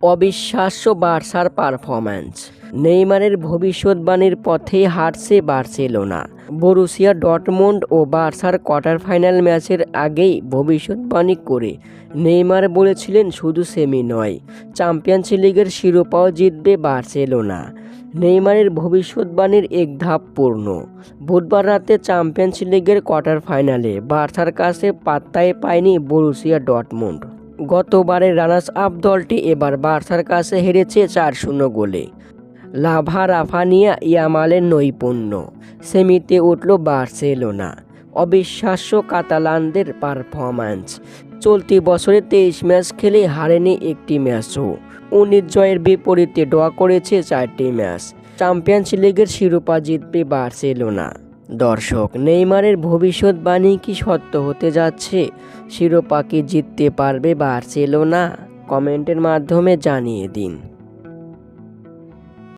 অবিশ্বাস্য বার্সার পারফরম্যান্স। নেইমারের ভবিষ্যৎবাণীর পথেই হাঁটছে বার্সেলোনা। বরুসিয়া ডর্টমুন্ড ও বার্সার কোয়ার্টার ফাইনাল ম্যাচের আগেই ভবিষ্যৎবাণী করে নেইমার বলেছিলেন, শুধু সেমি নয়, চ্যাম্পিয়ন্স লিগের শিরোপাও জিতবে বার্সেলোনা। নেইমারের ভবিষ্যৎবাণীর এক ধাপ পূর্ণ। বুধবার রাতে চ্যাম্পিয়ন্স লিগের কোয়ার্টার ফাইনালে বার্সার কাছে পাত্তাই পায়নি বরুসিয়া ডর্টমুন্ড। গতবারের রানার্স আপ দলটি এবার বার্সার কাছে হেরেছে 4-0 গোলে। রাফিনিয়া ইয়ামালের নৈপুণ্য। সেমিতে উঠল বার্সেলোনা। অবিশ্বাস্য কাতালানদের পারফরম্যান্স। চলতি বছরে 23 ম্যাচ খেলে হারেনি একটি ম্যাচও। 19 জয়ের বিপরীতে ড্র করেছে 4টি ম্যাচ। চ্যাম্পিয়ন্স লিগের শিরোপা জিতবে বার্সেলোনা। দর্শক, নেইমারের ভবিষ্যৎবাণী কি সত্য হতে যাচ্ছে? শিরোপা কি জিততে পারবে বার্সেলোনা? কমেন্টের মাধ্যমে জানিয়ে দিন।